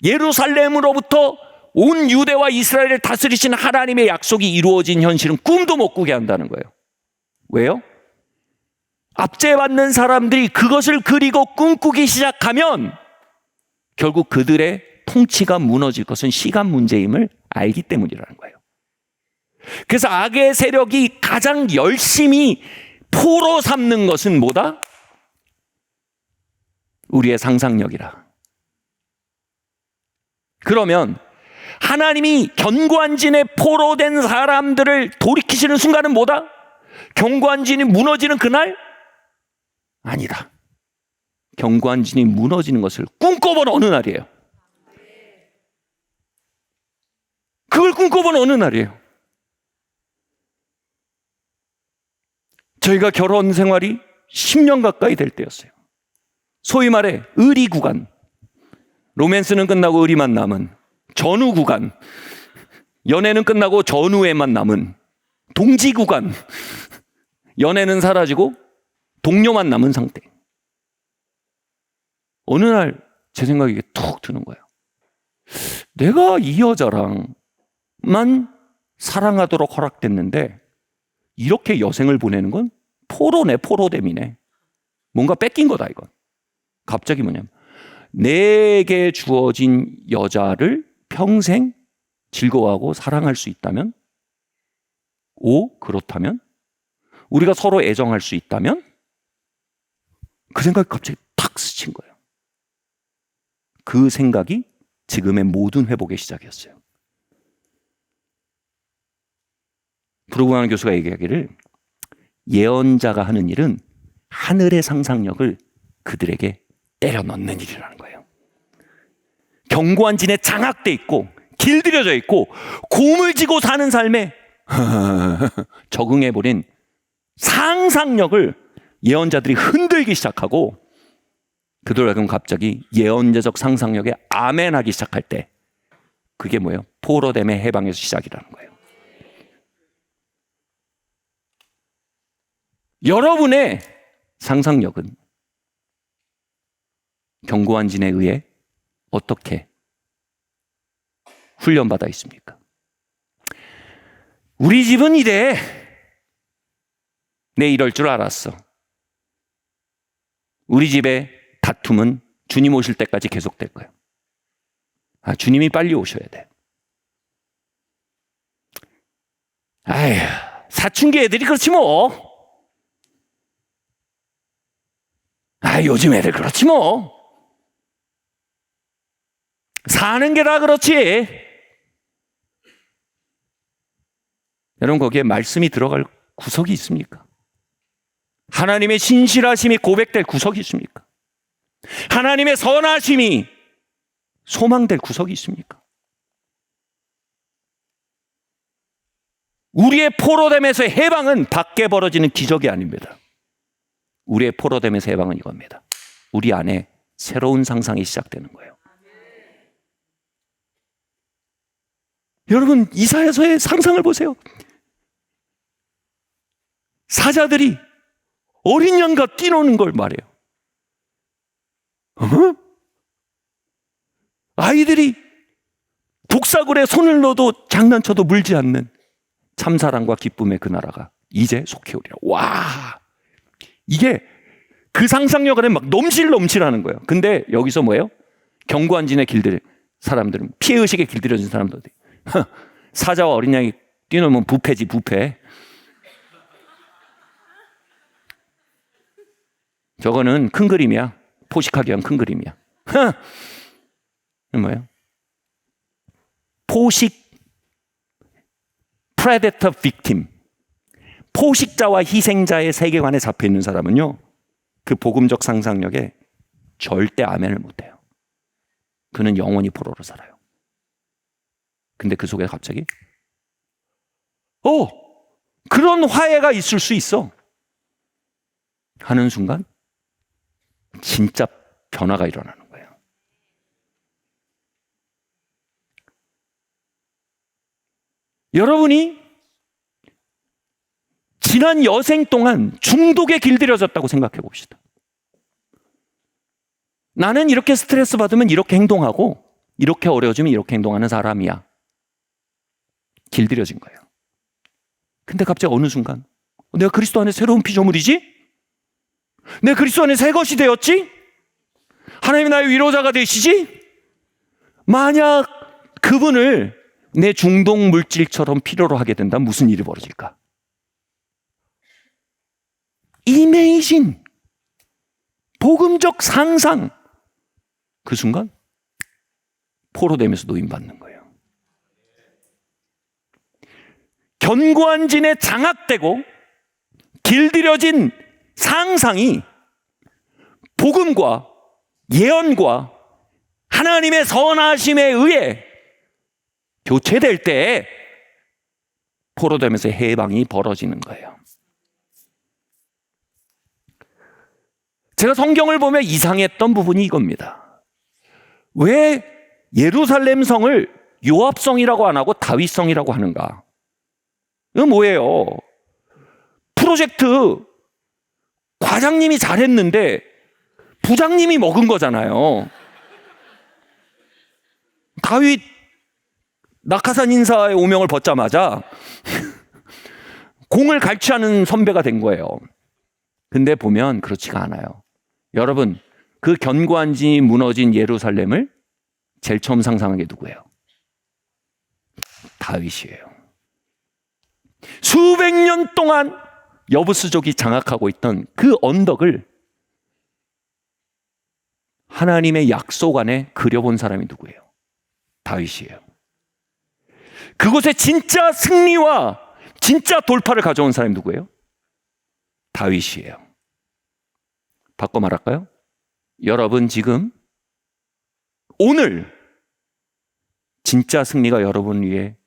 예루살렘으로부터 온 유대와 이스라엘을 다스리신 하나님의 약속이 이루어진 현실은 꿈도 못 꾸게 한다는 거예요. 왜요? 압제받는 사람들이 그것을 그리고 꿈꾸기 시작하면 결국 그들의 통치가 무너질 것은 시간 문제임을 알기 때문이라는 거예요. 그래서 악의 세력이 가장 열심히 포로 삼는 것은 뭐다? 우리의 상상력이라. 그러면 하나님이 견고한 진에 포로된 사람들을 돌이키시는 순간은 뭐다? 견고한 진이 무너지는 그날? 아니다. 견고한 진이 무너지는 것을 꿈꿔본 어느 날이에요. 그걸 꿈꿔본 어느 날이에요. 저희가 결혼 생활이 10년 가까이 될 때였어요. 소위 말해 의리 구간, 로맨스는 끝나고 의리만 남은 전후 구간, 연애는 끝나고 전후에만 남은 동지 구간, 연애는 사라지고 동료만 남은 상태. 어느 날 제 생각이 이게 툭 드는 거예요. 내가 이 여자랑만 사랑하도록 허락됐는데 이렇게 여생을 보내는 건 포로네, 포로됨이네. 뭔가 뺏긴 거다 이건. 갑자기 뭐냐면 내게 주어진 여자를 평생 즐거워하고 사랑할 수 있다면, 그렇다면, 우리가 서로 애정할 수 있다면, 그 생각이 갑자기 탁 스친 거예요. 그 생각이 지금의 모든 회복의 시작이었어요. 브루그만 교수가 얘기하기를 예언자가 하는 일은 하늘의 상상력을 그들에게 때려 넣는 일이라는 거예요. 견고한 진에 장악돼 있고 길들여져 있고 곰을 쥐고 사는 삶에 적응해버린 상상력을 예언자들이 흔들기 시작하고 그들 하여금 갑자기 예언자적 상상력에 아멘하기 시작할 때 그게 뭐예요? 포로됨의 해방에서 시작이라는 거예요. 여러분의 상상력은 견고한 진에 의해 어떻게 훈련받아 있습니까? 우리 집은 이래. 내 이럴 줄 알았어. 우리 집의 다툼은 주님 오실 때까지 계속될 거예요. 주님이 빨리 오셔야 돼. 아휴, 사춘기 애들이 그렇지 뭐. 요즘 애들 그렇지 뭐. 사는 게 다 그렇지. 여러분 거기에 말씀이 들어갈 구석이 있습니까? 하나님의 신실하심이 고백될 구석이 있습니까? 하나님의 선하심이 소망될 구석이 있습니까? 우리의 포로됨에서의 해방은 밖에 벌어지는 기적이 아닙니다. 우리의 포로됨에서 해방은 이겁니다. 우리 안에 새로운 상상이 시작되는 거예요. 여러분 이사야서의 상상을 보세요. 사자들이 어린 양과 뛰노는 걸 말해요. 아이들이 독사굴에 손을 넣어도 장난쳐도 물지 않는 참사랑과 기쁨의 그 나라가 이제 속해 오리라. 와, 이게 그 상상력 안에 막 넘실넘실하는 거예요. 근데 여기서 뭐예요? 견고한 진의 길들 사람들은 피해의식에 길들여진 사람들 사자와 어린 양이 뛰노면 부패지 부패. 저거는 큰 그림이야. 포식하기 위한 큰 그림이야. 뭐예요? 포식 predator victim, 포식자와 희생자의 세계관에 잡혀 있는 사람은요, 그 복음적 상상력에 절대 아멘을 못해요. 그는 영원히 포로로 살아요. 근데 그 속에 갑자기 그런 화해가 있을 수 있어 하는 순간 진짜 변화가 일어나는 거예요. 여러분이 지난 여생 동안 중독에 길들여졌다고 생각해 봅시다. 나는 이렇게 스트레스 받으면 이렇게 행동하고 이렇게 어려워지면 이렇게 행동하는 사람이야. 길들여진 거예요. 근데 갑자기 어느 순간 내가 그리스도 안에 새로운 피조물이지? 내 그리스도 안에 새 것이 되었지? 하나님이 나의 위로자가 되시지? 만약 그분을 내 중동 물질처럼 필요로 하게 된다면 무슨 일이 벌어질까? 이메이진, 복음적 상상, 그 순간 포로되면서 노임받는 거예요. 견고한 진에 장악되고 길들여진 상상이 복음과 예언과 하나님의 선하심에 의해 교체될 때 포로되면서 해방이 벌어지는 거예요. 제가 성경을 보며 이상했던 부분이 이겁니다. 왜 예루살렘 성을 요압성이라고 안 하고 다윗성이라고 하는가? 이건 뭐예요? 프로젝트 과장님이 잘했는데 부장님이 먹은 거잖아요. 다윗 낙하산 인사의 오명을 벗자마자 공을 갈취하는 선배가 된 거예요. 근데 보면 그렇지가 않아요. 여러분, 그 견고한 진이 무너진 예루살렘을 제일 처음 상상한 게 누구예요? 다윗이에요. 수백 년 동안 여부스족이 장악하고 있던 그 언덕을 하나님의 약속 안에 그려본 사람이 누구예요? 다윗이에요. 그곳에 진짜 승리와 진짜 돌파를 가져온 사람이 누구예요? 다윗이에요. 바꿔 말할까요? 여러분 지금 오늘 진짜 승리가 여러분 위에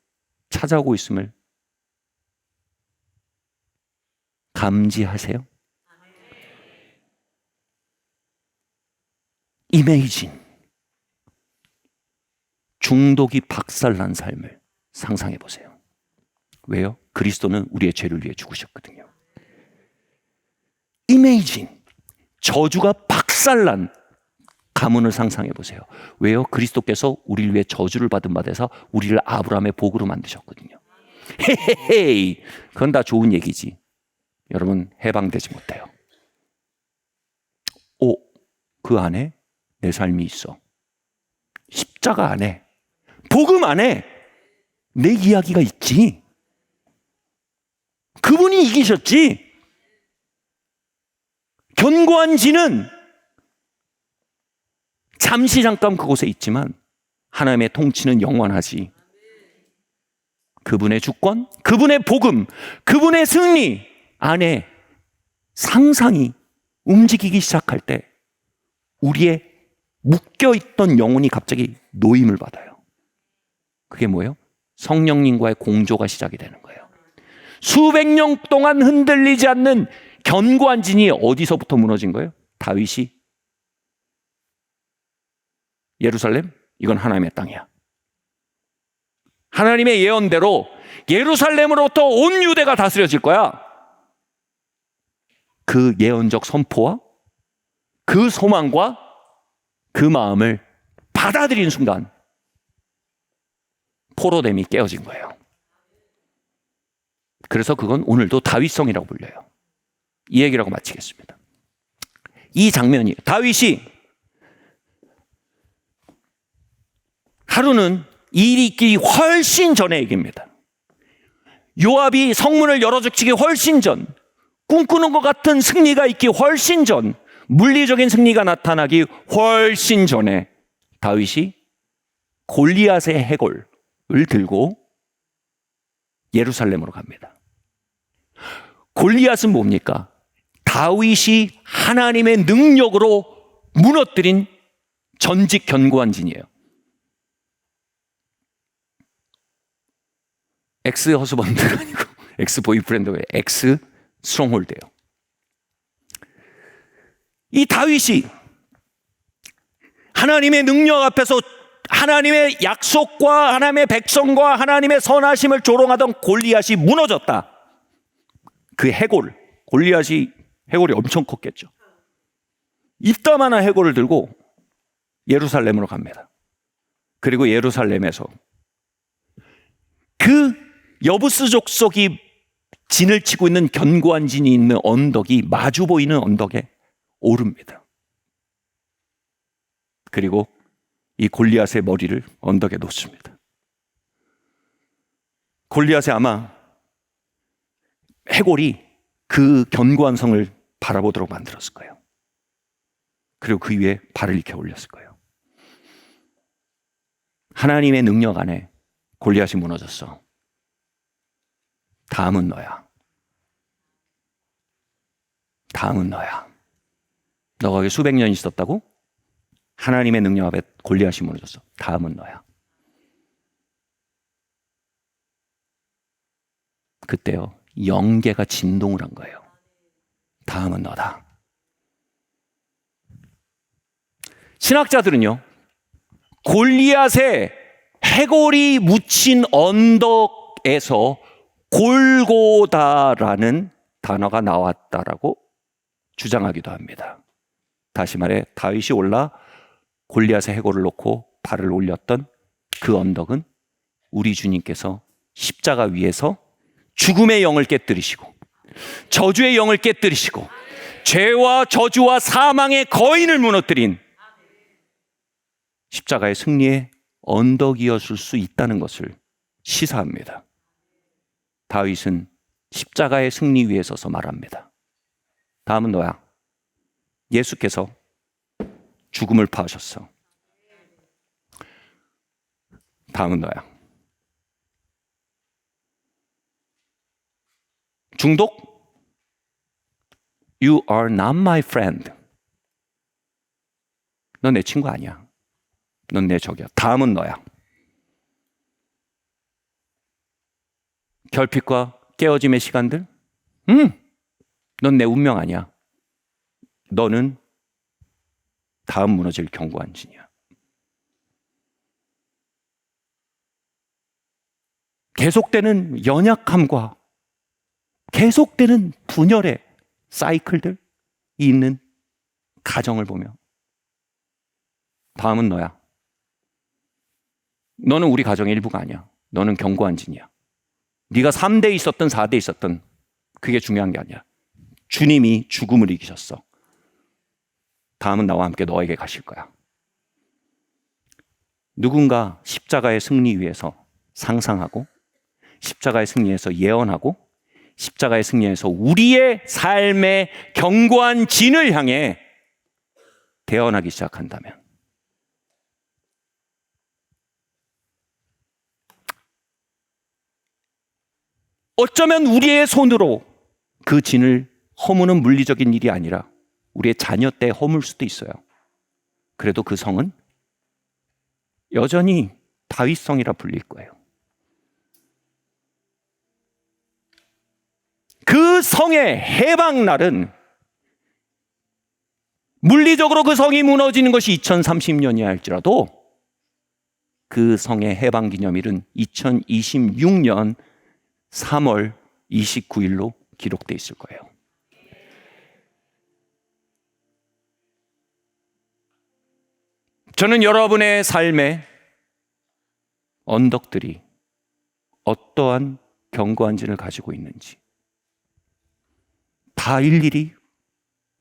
찾아오고 있음을 감지하세요? 이메이진, 중독이 박살난 삶을 상상해 보세요. 왜요? 그리스도는 우리의 죄를 위해 죽으셨거든요. 이메이진, 저주가 박살난 가문을 상상해 보세요. 왜요? 그리스도께서 우리를 위해 저주를 받은 바 돼서 우리를 아브라함의 복으로 만드셨거든요. 헤헤헤이, 그건 다 좋은 얘기지. 여러분 해방되지 못해요. 그 안에 내 삶이 있어. 십자가 안에, 복음 안에 내 이야기가 있지. 그분이 이기셨지. 견고한 진은 잠시 잠깐 그곳에 있지만 하나님의 통치는 영원하지. 그분의 주권, 그분의 복음, 그분의 승리 안에 상상이 움직이기 시작할 때 우리의 묶여있던 영혼이 갑자기 노임을 받아요. 그게 뭐예요? 성령님과의 공조가 시작이 되는 거예요. 수백 년 동안 흔들리지 않는 견고한 진이 어디서부터 무너진 거예요? 다윗이 예루살렘? 이건 하나님의 땅이야. 하나님의 예언대로 예루살렘으로부터 온 유대가 다스려질 거야. 그 예언적 선포와 그 소망과 그 마음을 받아들인 순간 포로됨이 깨어진 거예요. 그래서 그건 오늘도 다윗성이라고 불려요. 이 얘기라고 마치겠습니다. 이 장면이 다윗이 하루는 일이 있기 훨씬 전의 얘기입니다. 요압이 성문을 열어젖히기 훨씬 전, 꿈꾸는 것 같은 승리가 있기 훨씬 전, 물리적인 승리가 나타나기 훨씬 전에 다윗이 골리앗의 해골을 들고 예루살렘으로 갑니다. 골리앗은 뭡니까? 다윗이 하나님의 능력으로 무너뜨린 전직 견고한 진이에요. 엑스 허스번드가 아니고 엑스 보이프렌드가 엑스 스트롱홀드예요. 이 다윗이 하나님의 능력 앞에서 하나님의 약속과 하나님의 백성과 하나님의 선하심을 조롱하던 골리앗이 무너졌다. 그 해골, 골리앗이 해골이 엄청 컸겠죠. 이따만한 해골을 들고 예루살렘으로 갑니다. 그리고 예루살렘에서 그 여부스 족속이 진을 치고 있는 견고한 진이 있는 언덕이 마주 보이는 언덕에 오릅니다. 그리고 이 골리앗의 머리를 언덕에 놓습니다. 골리앗의 아마 해골이 그 견고한 성을 바라보도록 만들었을 거예요. 그리고 그 위에 발을 이렇게 올렸을 거예요. 하나님의 능력 안에 골리앗이 무너졌어. 다음은 너야. 다음은 너야. 너가 거기 수백 년 있었다고? 하나님의 능력 앞에 골리앗이 무너졌어. 다음은 너야. 그때요, 영계가 진동을 한 거예요. 다음은 너다. 신학자들은요, 골리앗의 해골이 묻힌 언덕에서 골고다라는 단어가 나왔다라고 주장하기도 합니다. 다시 말해, 다윗이 올라 골리앗의 해골을 놓고 발을 올렸던 그 언덕은 우리 주님께서 십자가 위에서 죽음의 영을 깨뜨리시고 저주의 영을 깨뜨리시고 죄와 저주와 사망의 거인을 무너뜨린 십자가의 승리의 언덕이었을 수 있다는 것을 시사합니다. 다윗은 십자가의 승리 위에 서서 말합니다. 다음은 너야. 예수께서 죽음을 파하셨어. 다음은 너야. 중독? You are not my friend. 넌 내 친구 아니야. 넌 내 적이야. 다음은 너야. 결핍과 깨어짐의 시간들? 넌 내 운명 아니야. 너는 다음 무너질 견고한 진이야. 계속되는 연약함과 계속되는 분열의 사이클들이 있는 가정을 보며 다음은 너야. 너는 우리 가정의 일부가 아니야. 너는 견고한 진이야. 네가 3대 있었든 4대 있었든 그게 중요한 게 아니야. 주님이 죽음을 이기셨어. 다음은 나와 함께 너에게 가실 거야. 누군가 십자가의 승리 위에서 상상하고 십자가의 승리에서 예언하고 십자가의 승리에서 우리의 삶의 견고한 진을 향해 대언하기 시작한다면 어쩌면 우리의 손으로 그 진을 허무는 물리적인 일이 아니라 우리의 자녀 때 허물 수도 있어요. 그래도 그 성은 여전히 다윗성이라 불릴 거예요. 그 성의 해방날은 물리적으로 그 성이 무너지는 것이 2030년이야 할지라도 그 성의 해방 기념일은 2026년 3월 29일로 기록되어 있을 거예요. 저는 여러분의 삶의 언덕들이 어떠한 견고한 진을 가지고 있는지 다 일일이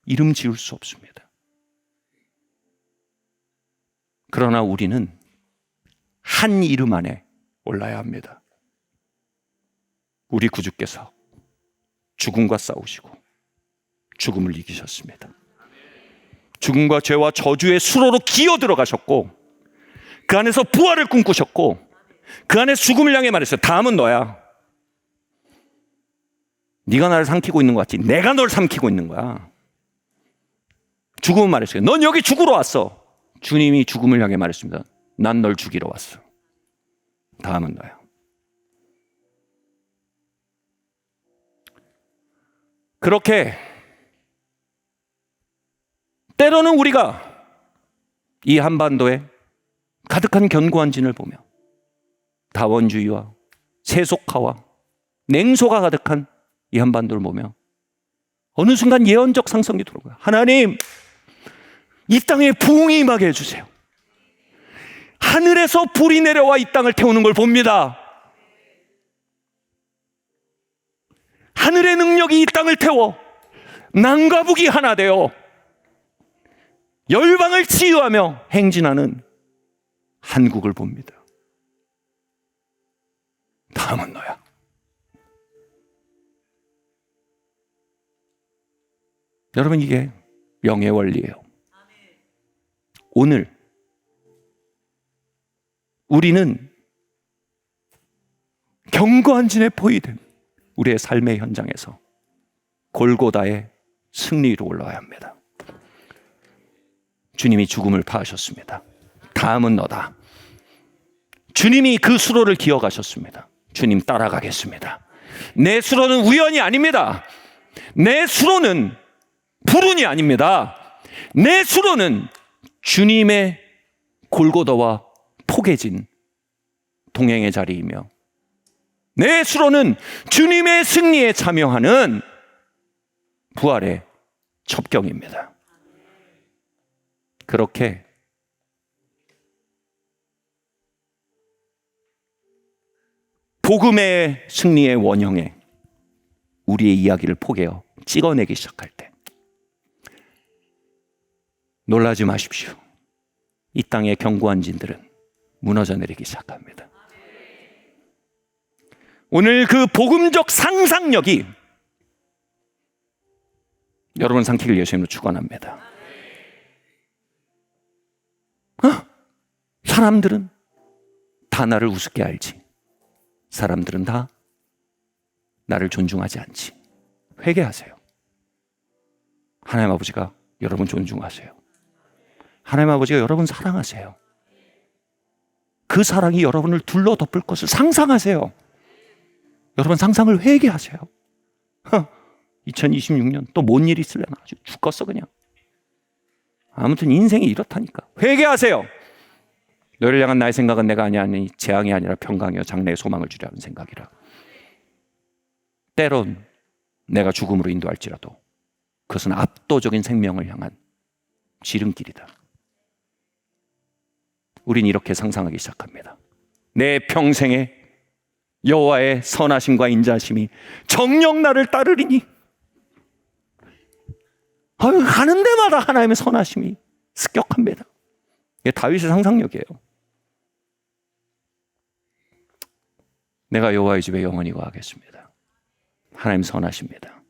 이름 지을 수 없습니다. 그러나 우리는 한 이름 안에 올라야 합니다. 우리 구주께서 죽음과 싸우시고 죽음을 이기셨습니다. 죽음과 죄와 저주의 수로로 기어 들어가셨고 그 안에서 부활을 꿈꾸셨고 그 안에 죽음을 향해 말했어요. 다음은 너야. 네가 나를 삼키고 있는 것 같지? 내가 널 삼키고 있는 거야. 죽음은 말했어요. 넌 여기 죽으러 왔어. 주님이 죽음을 향해 말했습니다. 난 널 죽이러 왔어. 다음은 너야. 그렇게 때로는 우리가 이 한반도에 가득한 견고한 진을 보며 다원주의와 세속화와 냉소가 가득한 이 한반도를 보며 어느 순간 예언적 상성이 들어오고요. 하나님, 이 땅에 부흥이 임하게 해주세요. 하늘에서 불이 내려와 이 땅을 태우는 걸 봅니다. 하늘의 능력이 이 땅을 태워 남과 북이 하나 되어 열방을 치유하며 행진하는 한국을 봅니다. 다음은 너야. 여러분, 이게 영의 원리예요. 오늘 우리는 견고한 진에 포위된 우리의 삶의 현장에서 골고다의 승리로 올라와야 합니다. 주님이 죽음을 파하셨습니다. 다음은 너다. 주님이 그 수로를 기어가셨습니다. 주님 따라가겠습니다. 내 수로는 우연이 아닙니다. 내 수로는 불운이 아닙니다. 내 수로는 주님의 골고다와 포개진 동행의 자리이며, 내 수로는 주님의 승리에 참여하는 부활의 첩경입니다. 그렇게 복음의 승리의 원형에 우리의 이야기를 포개어 찍어내기 시작할 때 놀라지 마십시오. 이 땅의 견고한 진들은 무너져 내리기 시작합니다. 오늘 그 복음적 상상력이 여러분 삼키길 예수님으로 축원합니다. 사람들은 다 나를 우습게 알지. 사람들은 다 나를 존중하지 않지. 회개하세요. 하나님 아버지가 여러분 존중하세요. 하나님 아버지가 여러분 사랑하세요. 그 사랑이 여러분을 둘러 덮을 것을 상상하세요. 여러분 상상을 회개하세요. 2026년 또 뭔 일이 있으려나 아주 죽겠어 그냥. 아무튼 인생이 이렇다니까. 회개하세요. 너를 향한 나의 생각은 내가 아니하니 재앙이 아니라 평강이요 장래의 소망을 주려 하는 생각이라. 때론 내가 죽음으로 인도할지라도 그것은 압도적인 생명을 향한 지름길이다. 우린 이렇게 상상하기 시작합니다. 내 평생에 여호와의 선하심과 인자심이 정녕 나를 따르리니, 가는 데마다 하나님의 선하심이 습격합니다. 이게 다윗의 상상력이에요. 내가 여호와의 집에 영원히 거하겠습니다. 하나님 선하십니다.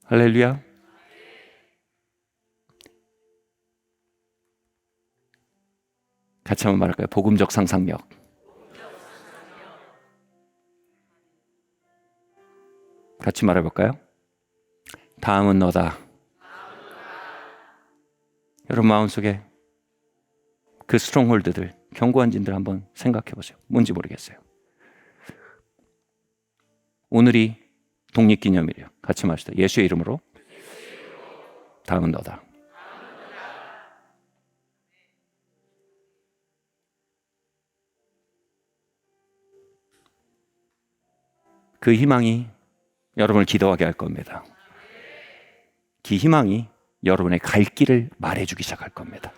할렐루야. 같이 한번 말할까요? 복음적 상상력. 같이 말해볼까요? 다음은 너다. 여러분 마음속에 그 스트롱홀드들, 견고한 진들 한번 생각해 보세요. 뭔지 모르겠어요. 오늘이 독립기념일이에요. 같이 말합시다. 예수의 이름으로 다음은 너다. 그 희망이 여러분을 기도하게 할 겁니다. 그 희망이 여러분의 갈 길을 말해주기 시작할 겁니다.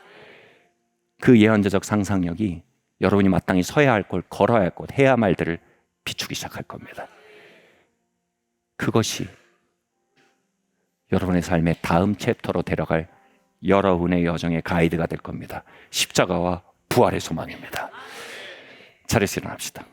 그 예언자적 상상력이 여러분이 마땅히 서야 할 곳, 걸어야 할 곳, 해야 할 말들을 비추기 시작할 겁니다. 그것이 여러분의 삶의 다음 챕터로 데려갈 여러분의 여정의 가이드가 될 겁니다. 십자가와 부활의 소망입니다. 자리에서 일어납시다.